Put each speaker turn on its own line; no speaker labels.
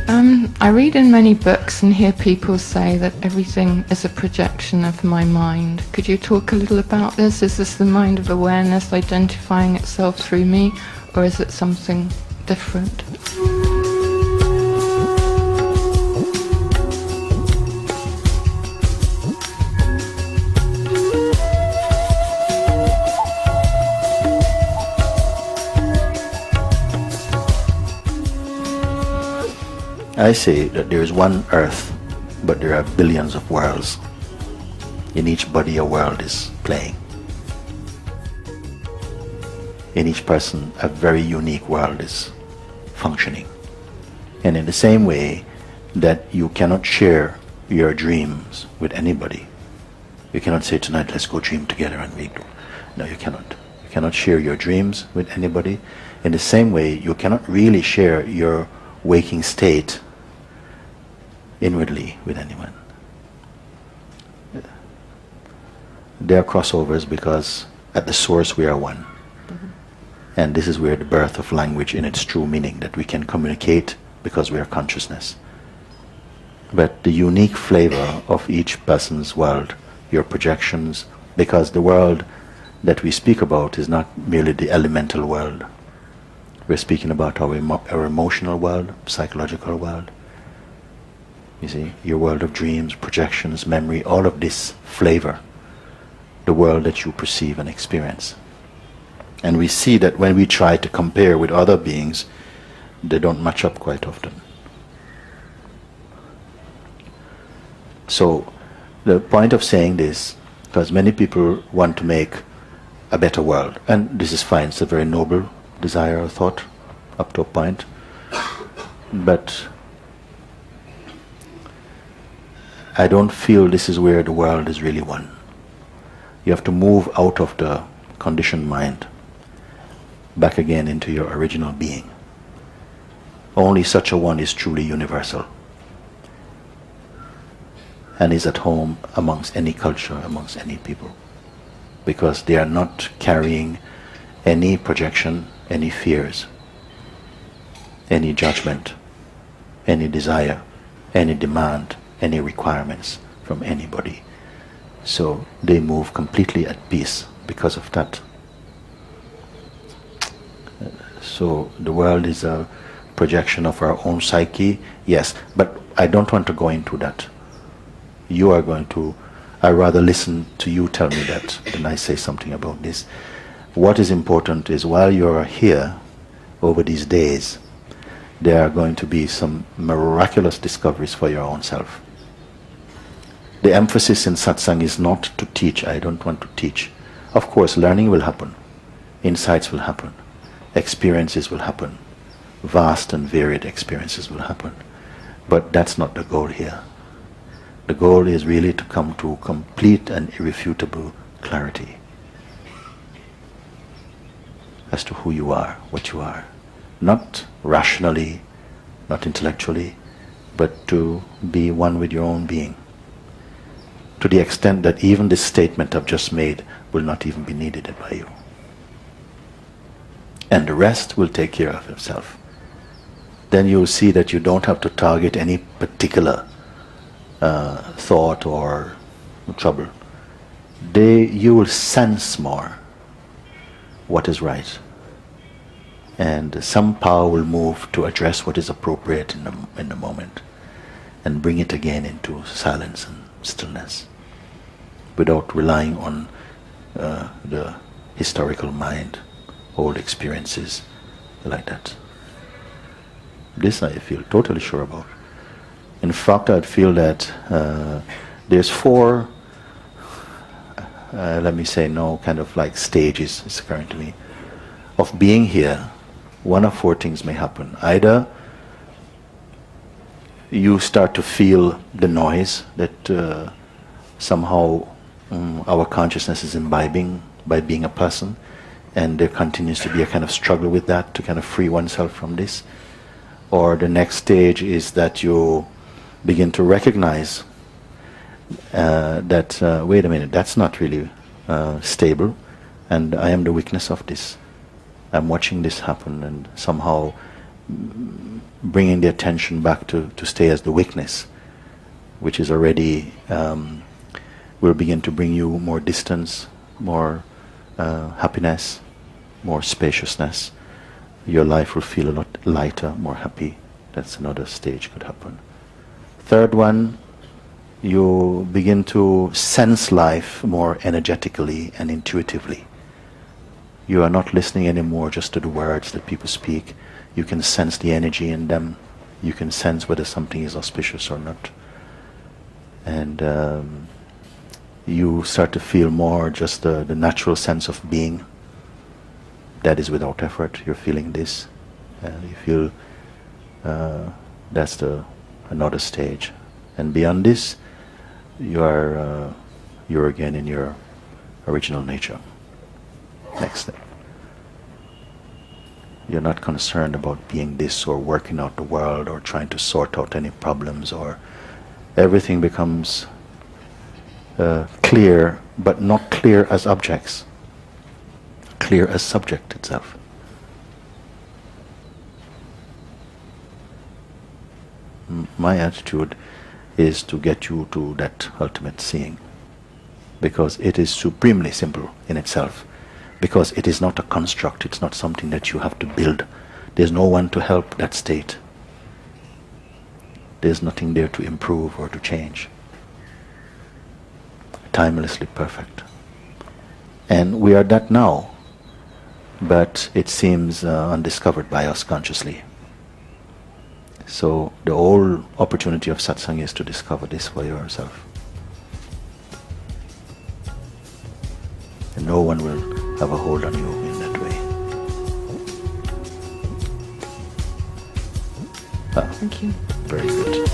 I read in many books and hear people say that everything is a projection of my mind. Could you talk a little about this? Is this the mind of awareness identifying itself through me, or is it something different?
I say that there is one earth, but there are billions of worlds. In each body a world is playing. In each person a very unique world is functioning. And in the same way that you cannot share your dreams with anybody. You cannot say, tonight let's go dream together and we do. No, you cannot. You cannot share your dreams with anybody. In the same way, you cannot really share your waking state inwardly with anyone. There are crossovers because at the source we are one. Mm-hmm. And this is where the birth of language in its true meaning, that we can communicate because we are consciousness. But the unique flavor of each person's world, your projections, because the world that we speak about is not merely the elemental world. We're speaking about our emotional world, psychological world. You see, your world of dreams, projections, memory, all of this flavor, the world that you perceive and experience. And we see that when we try to compare with other beings, they don't match up quite often. So, the point of saying this, because many people want to make a better world, and this is fine, it's a very noble desire or thought up to a point, but I don't feel this is where the world is really one. You have to move out of the conditioned mind back again into your original being. Only such a one is truly universal and is at home amongst any culture, amongst any people, because they are not carrying any projection, any fears, any judgment, any desire, any demand, any requirements from anybody. So they move completely at peace because of that. So the world is a projection of our own psyche, yes, but I don't want to go into that. You are going to, I'd rather listen to you tell me that than I say something about this. What is important is while you are here over these days, there are going to be some miraculous discoveries for your own self. The emphasis in satsang is not to teach. I don't want to teach. Of course, learning will happen. Insights will happen. Experiences will happen. Vast and varied experiences will happen. But that's not the goal here. The goal is really to come to complete and irrefutable clarity as to who you are, what you are. Not rationally, not intellectually, but to be one with your own being. To the extent that even this statement I've just made will not even be needed by you. And the rest will take care of itself. Then you'll see that you don't have to target any particular thought or trouble. You will sense more what is right. And some power will move to address what is appropriate in the moment and bring it again into silence and stillness without relying on the historical mind, old experiences like that. This I feel totally sure about. In fact, I feel that there's four, let me say no, kind of like stages is occurring to me of being here. One of four things may happen. Either you start to feel the noise that somehow our consciousness is imbibing by being a person, and there continues to be a kind of struggle with that to kind of free oneself from this. Or the next stage is that you begin to recognize that, wait a minute, that's not really stable, and I am the witness of this. I'm watching this happen, and somehow bringing the attention back to stay as the weakness, which is already will begin to bring you more distance, more happiness, more spaciousness. Your life will feel a lot lighter, more happy. That's another stage could happen. Third one, you begin to sense life more energetically and intuitively. You are not listening anymore just to the words that people speak. You can sense the energy in them. You can sense whether something is auspicious or not. And you start to feel more just the natural sense of being. That is without effort. You're feeling this. You feel that's another stage. And beyond this, you're again in your original nature. Next step. You're not concerned about being this or working out the world or trying to sort out any problems, or everything becomes clear, but not clear as objects, clear as subject itself. My attitude is to get you to that ultimate seeing, because it is supremely simple in itself, because it is not a construct, it's not something that you have to build. There's no one to help that state. There's nothing there to improve or to change. Timelessly perfect. And we are that now, but it seems undiscovered by us consciously. So the whole opportunity of satsang is to discover this for yourself. And no one will have a hold on you in that way.
Thank you.
Very good.